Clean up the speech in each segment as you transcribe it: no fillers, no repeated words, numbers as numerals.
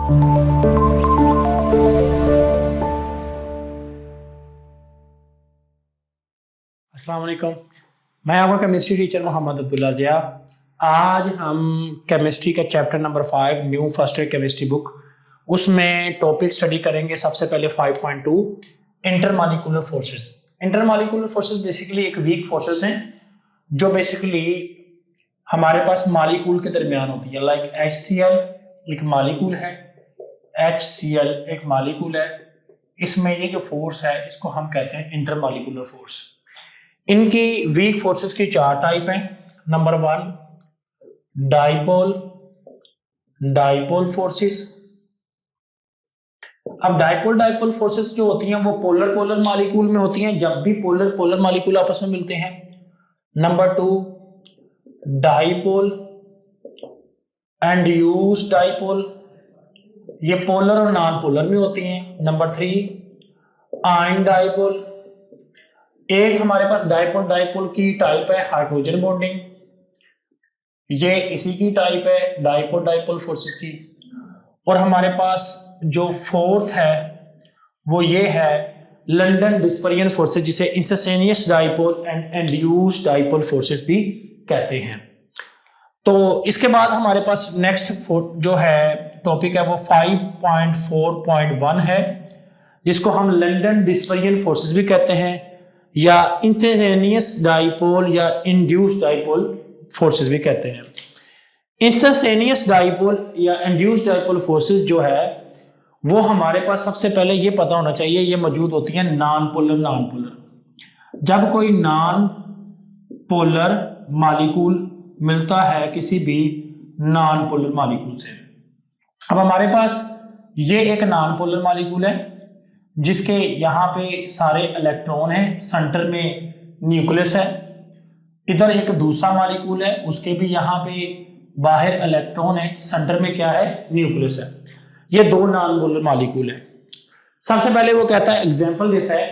अस्सलाम वालेकुम, मैं आपका केमिस्ट्री टीचर मोहम्मद अब्दुल्ला ज़िया। आज हम केमिस्ट्री का chapter number 5 new first year chemistry book, उसमें टॉपिक स्टडी करेंगे। सबसे पहले 5.2 intermolecular forces. Intermolecular forces basically एक वीक फोर्सेस हैं जो बेसिकली हमारे पास मॉलिक्यूल के दरमियान होती है। लाइक HCl एक मॉलिक्यूल है, HCl एक मॉलिक्यूल है, इसमें ये जो फोर्स है इसको हम कहते हैं इंटरमॉलिक्यूलर फोर्स। इनकी वीक फोर्सेस की 4 टाइप हैं। Number 1 dipole forces. अब डाइपोल फोर्सेस जो होती हैं वो पोलर मॉलिक्यूल में होती हैं, जब भी पोलर मॉलिक्यूल आपस में मिलते हैं। नंबर 2 डाइपोल इंड्यूस्ड डाइपोल, ये पोलर और नॉन पोलर में होती हैं। Number 3 ion dipole. एक हमारे पास डाइपोल की टाइप है हाइड्रोजन बॉन्डिंग, ये इसी की टाइप है डाइपोल फोर्सेस की। और हमारे पास जो फोर्थ है वो ये है लंदन डिस्पर्जन फोर्सेस, जिसे instantaneous dipole and induced dipole forces भी कहते हैं। तो इसके बाद हमारे पास नेक्स्ट जो है टॉपिक है वो 5.4.1 है, जिसको हम लंदन डिस्पर्जन फोर्सेस भी कहते हैं या इंस्टेंटेनियस डाइपोल या इंड्यूस्ड डाइपोल फोर्सेस भी कहते हैं। इंस्टेंटेनियस डाइपोल या इंड्यूस्ड डाइपोल फोर्सेस जो है वो हमारे पास सबसे पहले ये पता होना चाहिए, ये मौजूद होती है नॉन पोलर। जब कोई नॉन पोलर मॉलिक्यूल मिलता है किसी भी नॉन पोलर मॉलिक्यूल से। अब हमारे पास ये एक नॉन पोलर मॉलिक्यूल है जिसके यहाँ पे सारे इलेक्ट्रॉन हैं, सेंटर में न्यूक्लियस है। इधर एक दूसरा मॉलिक्यूल है, उसके भी यहाँ पे बाहर इलेक्ट्रॉन है, सेंटर में क्या है, न्यूक्लियस है। ये 2 नॉन पोलर मॉलिक्यूल है। सबसे पहले वो कहता है, एग्जांपल देता है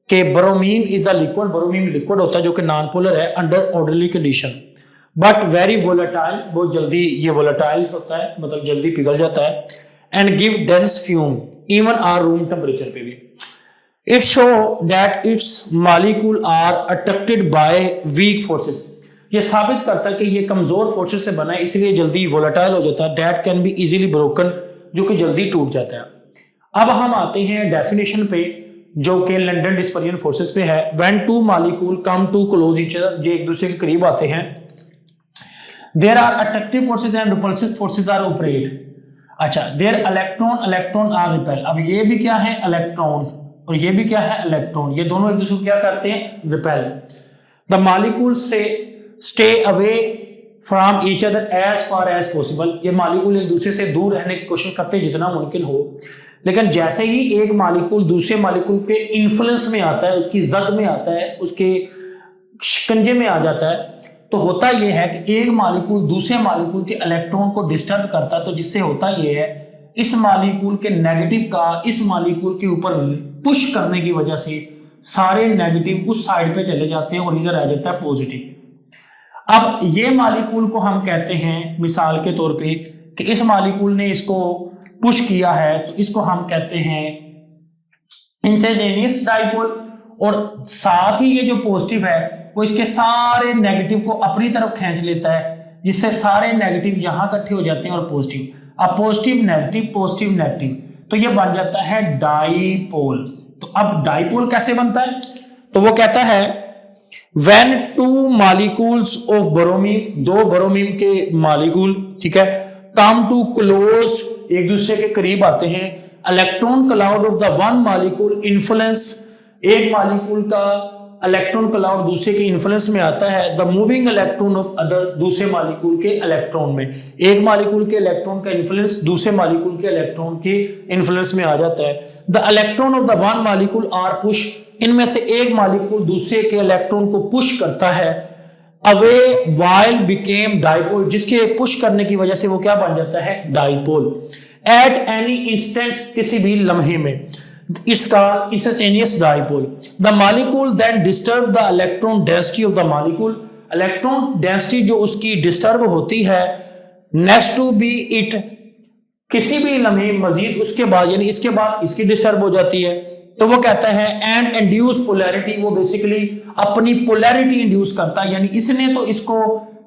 कि bromine is a liquid. Bromine liquid होता है जो कि नॉन पोलर है under orderly condition but very volatile, बहुत जल्दी ये वोलेटाइल होता है, मतलब जल्दी पिघल जाता है। And give dense fume even are room temperature पे भी। It show that it's molecule are attracted by weak forces. ये साबित करता है कि ये कमजोर फोर्सेस से बना है, इसलिए जल्दी वोलेटाइल हो जाता है। That can be easily broken, जो कि जल्दी टूट जाता है। अब हम आते हैं डेफिनेशन पे, जो कि लंदन डिस्पर्जन फोर्सेस पे है। When 2 molecule come to close each other, जो एक दूसरे के करीब आते हैं, there are attractive forces and repulsive forces are operate. अच्छा, देयर इलेक्ट्रॉन आर रिपेल। अब ये भी क्या है, इलेक्ट्रॉन, और ये भी क्या है, इलेक्ट्रॉन। ये दोनों एक दूसरे को क्या करते हैं, रिपेल। द मॉलिक्यूल से stay away from each other as far as possible. ये मॉलिक्यूल एक दूसरे से दूर रहने की कोशिश करते हैं जितना मुमकिन हो, लेकिन जैसे ही एक मॉलिक्यूल दूसरे मॉलिक्यूल के इन्फ्लुएंस में आता है, उसकी जद में आता है, उसके शिकंजे में आ जाता है, तो होता यह है कि एक मॉलिक्यूल दूसरे मॉलिक्यूल के इलेक्ट्रॉन को डिस्टर्ब करता है। तो जिससे होता यह है, इस मॉलिक्यूल के नेगेटिव का इस मॉलिक्यूल के ऊपर पुश करने की वजह से सारे नेगेटिव उस साइड पे चले जाते हैं और इधर आ जाता है पॉजिटिव। अब ये मॉलिक्यूल को हम कहते हैं, मिसाल के तौर पे, कि इस मॉलिक्यूल ने इसको पुश किया है, तो इसको हम कहते हैं इंस्टेंटेनियस डाइपोल। और साथ ही ये जो पॉजिटिव है वो इसके सारे नेगेटिव को अपनी तरफ खींच लेता है, जिससे सारे नेगेटिव यहां इकट्ठे हो जाते हैं और पॉजिटिव। अब पॉजिटिव नेगेटिव, तो ये बन जाता है डाइपोल। तो अब डाइपोल कैसे बनता है, तो वो कहता है when 2 molecules of bromine, 2 bromine के मॉलिक्यूल, ठीक है, कम टू क्लोज, एक दूसरे के करीब आते हैं। Electron cloud of the one molecule influence, एक मॉलिक्यूल का इलेक्ट्रॉन क्लाउड दूसरे के इन्फ्लुएंस में आता है। The moving electron of other, दूसरे मॉलिक्यूल के इलेक्ट्रॉन में, एक मॉलिक्यूल के इलेक्ट्रॉन का इन्फ्लुएंस दूसरे मॉलिक्यूल के इलेक्ट्रॉन के इन्फ्लुएंस में आ जाता है। The electron of the one molecule are push, इनमें से एक मॉलिक्यूल दूसरे के इलेक्ट्रॉन को पुश करता है अवे वाइल बिकेम डाइपोल, जिसके पुश करने की वजह से वो क्या बन जाता है, डाइपोल। एट एनी इंस्टेंट, किसी भी लम्हे में, इसका instantaneous dipole. The molecule then disturb the electron density of the molecule, electron density जो उसकी डिस्टर्ब होती है, नेक्स्ट टू बी इट किसी भी लम्हे मजीद उसके बाद यानी इसके बाद इसकी डिस्टर्ब हो जाती है, तो वो कहता है एंड इंड्यूस पोलैरिटी, वो बेसिकली अपनी पोलैरिटी इंड्यूस करता है, यानी इसने तो इसको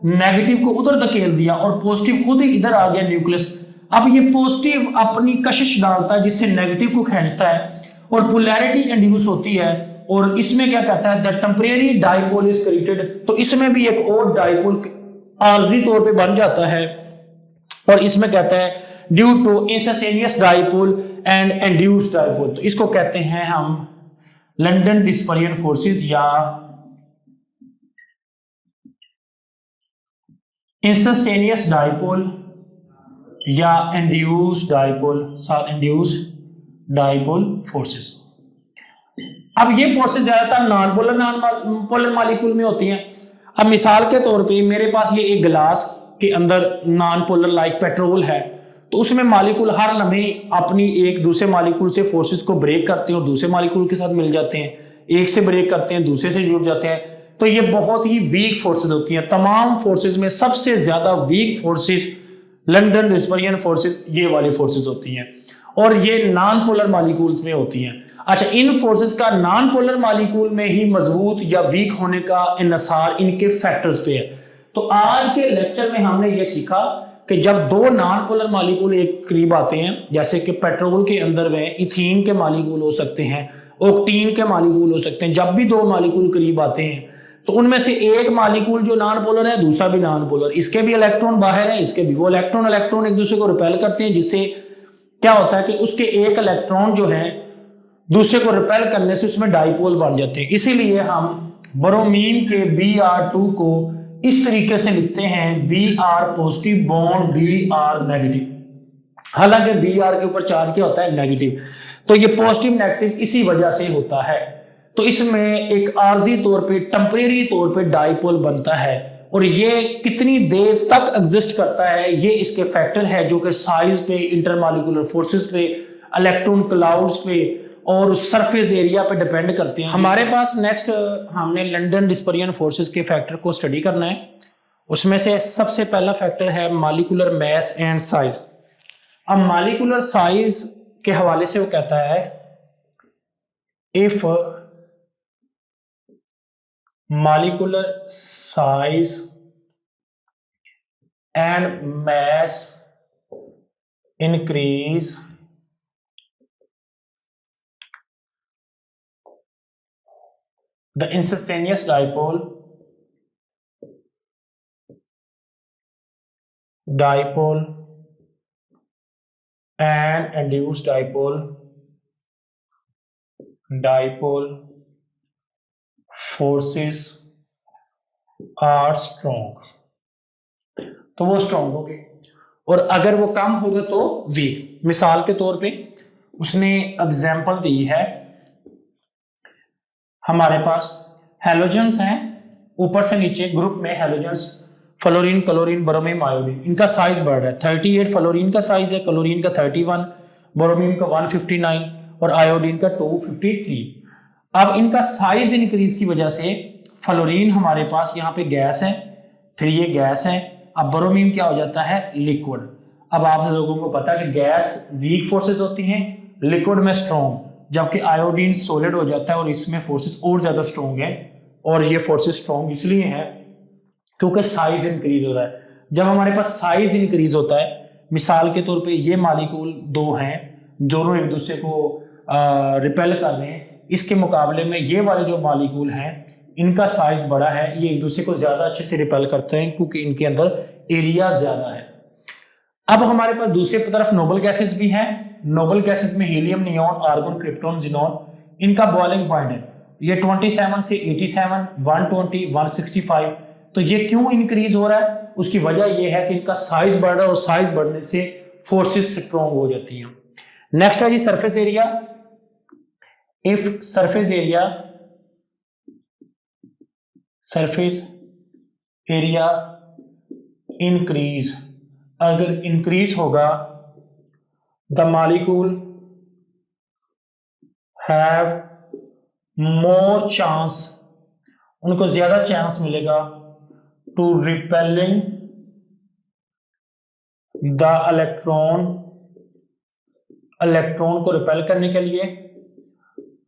नेगेटिव को उधर धकेल दिया और पॉजिटिव खुद ही इधर आ गया न्यूक्लियस। अब ये पॉजिटिव अपनी कशिश डालता है जिससे नेगेटिव को खींचता है और पोलैरिटी इंड्यूस होती है। और इसमें क्या कहता है, the temporary dipole is created, तो इसमें भी एक और डाइपोल आर्जी तौर पे बन जाता है और इसमें कहता है due to instantaneous dipole and induced dipole, तो इसको कहते हैं हम लंदन डिस्पर्जन फोर्सेस या इंस्टेंटेनियस डाइपोल या इंड्यूस्ड डाइपोल फोर्सेस। अब ये फोर्सेस ज्यादातर नॉन पोलर मॉलिक्यूल में होती हैं। अब मिसाल के तौर पे मेरे पास ये एक गिलास के अंदर नॉन पोलर लाइक पेट्रोल है, तो उसमें मॉलिक्यूल हर लम्हे अपनी एक दूसरे मॉलिक्यूल से फोर्सेस को ब्रेक करते हैं और दूसरे मॉलिक्यूल के साथ मिल जाते हैं, एक से ब्रेक करते हैं दूसरे से जुड़ जाते हैं, तो ये बहुत ही वीक फोर्सेस होती हैं। तमाम फोर्सेस में सबसे ज्यादा weak forces London dispersion forces ये वाली फोर्सेस होती हैं और ये नॉन पोलर मॉलिक्यूल्स में होती हैं। अच्छा, इन फोर्सेस का नॉन पोलर मॉलिक्यूल में ही मजबूत या वीक होने का इन्हिसार इनके फैक्टर्स पे है। तो आज के लेक्चर में हमने ये सीखा कि जब दो नॉन पोलर मॉलिक्यूल एक करीब आते हैं, जैसे कि पेट्रोल के अंदर में इथीन के मॉलिक्यूल हो सकते हैं, ऑक्टीन के मॉलिक्यूल हो सकते हैं, जब भी दो मॉलिक्यूल करीब आते हैं तो उनमें से एक मॉलिक्यूल जो नॉन पोलर है दूसरा भी नॉन पोलर, इसके भी इलेक्ट्रॉन बाहर है, इसके भी, वो इलेक्ट्रॉन एक दूसरे को रिपेल करते हैं, जिससे क्या होता है कि उसके एक इलेक्ट्रॉन जो है दूसरे को रिपेल करने से उसमें डाइपोल बन जाते हैं। इसीलिए हम ब्रोमीन के Br2 को इस तरीके से लिखते हैं Br positive bond Br negative, हालांकि Br के ऊपर चार्ज क्या होता है, नेगेटिव, तो ये पॉजिटिव नेगेटिव इसी वजह से होता है। तो इसमें एक आर्जी तौर पे टेम्परेरी तौर पे डाइपोल बनता है और ये कितनी देर तक एग्जिस्ट करता है ये इसके फैक्टर है, जो कि साइज पे, इंटरमॉलिक्यूलर फोर्सेस पे, इलेक्ट्रॉन क्लाउड्स पे और सरफेस एरिया पे डिपेंड करते हैं। हमारे पास नेक्स्ट हमने लंदन डिस्पर्जन फोर्सेस के फैक्टर को स्टडी करना है। उसमें से सबसे पहला फैक्टर है मॉलिक्यूलर मास एंड साइज। अब मॉलिक्यूलर साइज के हवाले से वो कहता है if molecular size and mass increase, the instantaneous dipole and induced dipole forces are strong, तो वो स्ट्रॉन्ग होगी और अगर वो कम होगा तो वीक। मिसाल के तौर पे उसने एग्जांपल दी है, हमारे पास हैलोजेंस हैं ऊपर से नीचे ग्रुप में, halogens fluorine, chlorine, bromine, iodine, इनका साइज बढ़ रहा है। 38 फ्लोरीन का साइज है, क्लोरीन का 31, ब्रोमीन का 159 और आयोडीन का 253। अब इनका साइज इंक्रीज की वजह से फ्लोरीन हमारे पास यहाँ पे गैस है, फिर ये गैस है, अब ब्रोमीन क्या हो जाता है, लिक्विड। अब आप लोगों को पता है कि गैस वीक फोर्सेस होती हैं, लिक्विड में स्ट्रॉन्ग, जबकि आयोडीन सॉलिड हो जाता है और इसमें फोर्सेस और ज्यादा स्ट्रॉन्ग है। और ये फोर्सेस स्ट्रॉन्ग इसलिए है क्योंकि साइज इंक्रीज हो रहा है। जब हमारे पास साइज इंक्रीज होता है, मिसाल के तौर पे ये मॉलिक्यूल दो हैं, दोनों एक दूसरे को रिपेल कर रहे हैं, इसके मुकाबले में ये वाले जो मॉलिक्यूल हैं इनका साइज बड़ा है, ये एक दूसरे को ज्यादा अच्छे से रिपेल करते हैं क्योंकि इनके अंदर एरिया ज्यादा है। अब हमारे पास दूसरी तरफ नोबल गैसेस भी हैं। नोबल गैसेस में helium, neon, argon, krypton, xenon, इनका बॉइलिंग पॉइंट है ये 27 से 87, 120, 165। तो ये क्यों इंक्रीज हो रहा है, उसकी वजह यह है कि इनका साइज बढ़ रहा है और साइज बढ़ने से फोर्सेस स्ट्रॉन्ग हो जाती हैं। नेक्स्ट है जी surface area. If surface area increase, अगर इंक्रीज होगा, the molecule have more chance, उनको ज्यादा चांस मिलेगा to repelling the electron electron को रिपेल करने के लिए,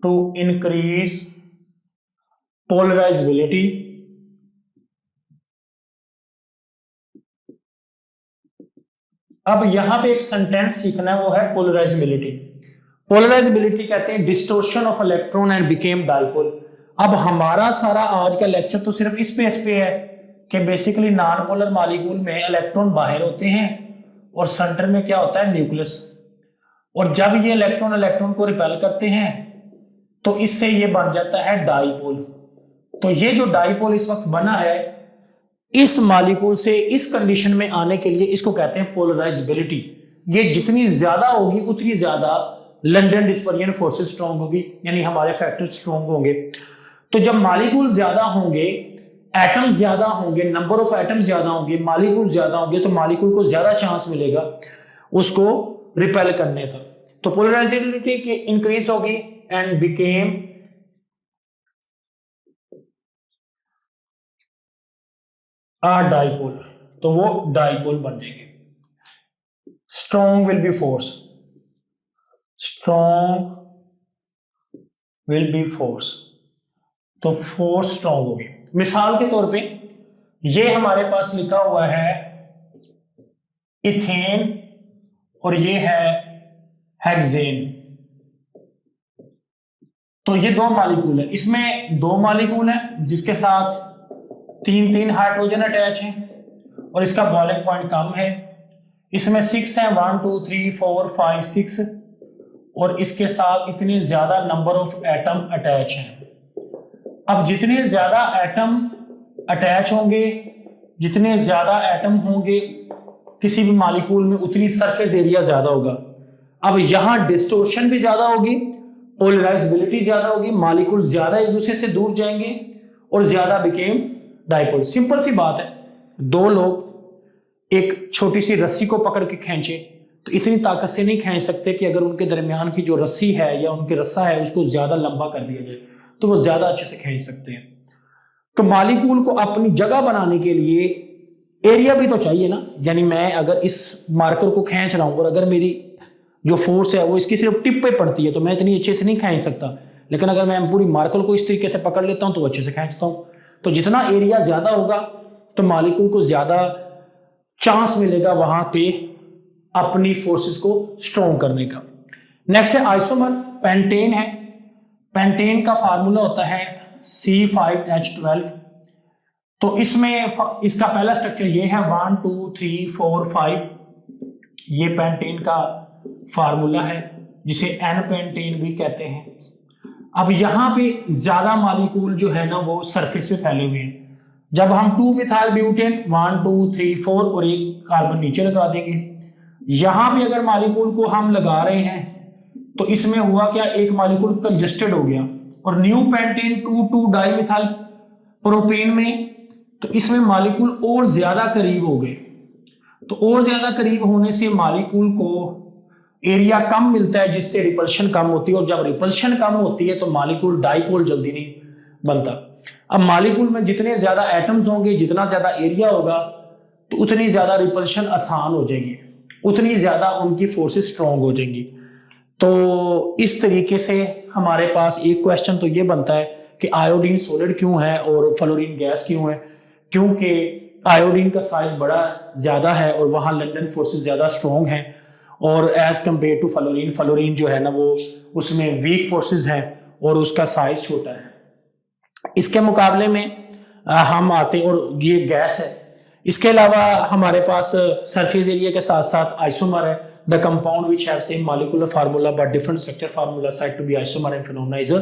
टू इंक्रीज पोलराइजेबिलिटी, अब यहां पे एक सेंटेंस सीखना है, वो है पोलराइजेबिलिटी। पोलराइजेबिलिटी कहते हैं distortion of electron and became dipole. अब हमारा सारा आज का लेक्चर तो सिर्फ इस पे है कि बेसिकली नॉन पोलर मॉलिक्यूल में इलेक्ट्रॉन बाहर होते हैं और सेंटर में क्या होता है, न्यूक्लियस, और जब ये इलेक्ट्रॉन इलेक्ट्रॉन को रिपेल करते हैं तो इससे ये बन जाता है डाइपोल। तो ये जो डाइपोल इस वक्त बना है, इस मॉलिक्यूल से इस कंडीशन में आने के लिए इसको कहते हैं पोलराइजेबिलिटी। ये जितनी ज्यादा होगी उतनी ज्यादा लंदन डिस्पर्जन फोर्सेस स्ट्रॉन्ग होगी, यानी हमारे फैक्टर्स स्ट्रॉन्ग होंगे। तो जब मॉलिक्यूल ज्यादा होंगे, एटम ज्यादा होंगे, नंबर ऑफ एटम ज्यादा होंगे, मॉलिक्यूल ज्यादा होंगे, तो मॉलिक्यूल को ज्यादा चांस मिलेगा उसको रिपेल करने का। तो पोलराइजेबिलिटी की इंक्रीज होगी एंड बिकेम आ डाइपोल, तो वो डाइपोल बन जाएंगे। Strong will be force, strong will be force, तो फोर्स स्ट्रॉन्ग होगी। मिसाल के तौर पे ये हमारे पास लिखा हुआ है इथेन और ये है हेक्सेन, तो ये दो मॉलिक्यूल है, इसमें दो मॉलिक्यूल है जिसके साथ तीन तीन हाइड्रोजन अटैच हैं और इसका बॉइलिंग पॉइंट कम है। इसमें 6 है, 1 2 3 4 5 6, और इसके साथ इतने ज्यादा नंबर ऑफ एटम अटैच हैं। अब जितने ज्यादा एटम अटैच होंगे, जितने ज्यादा एटम होंगे किसी भी मॉलिक्यूल में, उतनी सरफेस एरिया ज्यादा होगा। अब यहां डिस्टोर्शन भी ज्यादा होगी, पोलराइजेबिलिटी ज्यादा होगी, मॉलिक्यूल ज्यादा एक दूसरे से दूर जाएंगे और ज्यादा बिकेम डाइपोल। सिंपल सी बात है, दो लोग एक छोटी सी रस्सी को पकड़ के खींचे तो इतनी ताकत से नहीं खींच सकते कि अगर उनके दरमियान की जो रस्सी है या उनके रस्सा है उसको ज्यादा लंबा कर दिया जाए तो वो ज्यादा अच्छे से खींच सकते हैं। तो मॉलिक्यूल को अपनी जगह बनाने के लिए एरिया भी तो चाहिए ना, यानी मैं अगर इस मार्कर को खींच रहा हूं और अगर मेरी जो फोर्स है वो इसकी सिर्फ टिप पे पड़ती है तो मैं इतनी अच्छे से नहीं खींच सकता, लेकिन अगर मैं पूरी मार्कर को इस तरीके से पकड़ लेता हूं तो अच्छे से खींचता हूं। तो जितना एरिया ज्यादा होगा तो मॉलिक्यूल को ज्यादा चांस मिलेगा वहां पे अपनी फोर्सेस को स्ट्रॉन्ग करने का। नेक्स्ट है आइसोमर, पेंटेन है। पेंटेन का फार्मूला होता है C5H12। तो इसमें इसका पहला स्ट्रक्चर ये है 1 2 3 4 5, ये पेंटेन का फार्मूला है जिसे एन पेंटेन भी कहते हैं। अब यहां पे ज्यादा मॉलिक्यूल जो है ना वो सरफेस पे फैले हुए हैं। जब हम 2 मिथाइल ब्यूटेन 1 2 3 4 और एक कार्बन नीचे लगा देंगे, यहां पे अगर मॉलिक्यूल को हम लगा रहे हैं तो इसमें हुआ क्या, एक मॉलिक्यूल कंजस्टेड हो गया, और new pentane 2 2 di methyl propane में तो इसमें मॉलिक्यूल और ज्यादा करीब हो गए। तो और ज्यादा करीब होने से मॉलिक्यूल को एरिया कम मिलता है जिससे रिपल्शन कम होती है, और जब रिपल्शन कम होती है तो मॉलिक्यूल डाइपोल जल्दी नहीं बनता। अब मॉलिक्यूल में जितने ज्यादा एटम्स होंगे, जितना ज्यादा एरिया होगा तो उतनी ज्यादा रिपल्शन आसान हो जाएगी, उतनी ज्यादा उनकी फोर्सेस स्ट्रॉन्ग हो जाएंगी। तो इस तरीके से हमारे पास एक क्वेश्चन तो ये बनता है कि आयोडीन सॉलिड क्यों है और फ्लोरीन गैस क्यों है, क्योंकि आयोडीन का साइज बड़ा ज्यादा है और वहां लंदन फोर्सेस ज्यादा स्ट्रॉन्ग हैं, और as compare to fluorine, fluorine जो है ना वो उसमें वीक फोर्सेस हैं और उसका साइज छोटा है। इसके मुकाबले में हम आते हैं, और ये गैस है। इसके अलावा हमारे पास सरफेस एरिया के साथ साथ आइसोमर है, the compound which have same molecular formula but different structure formula said to be isomer and phenomena is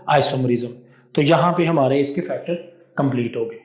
isomerism. तो यहाँ पे हमारे इसके फैक्टर कंप्लीट हो गए।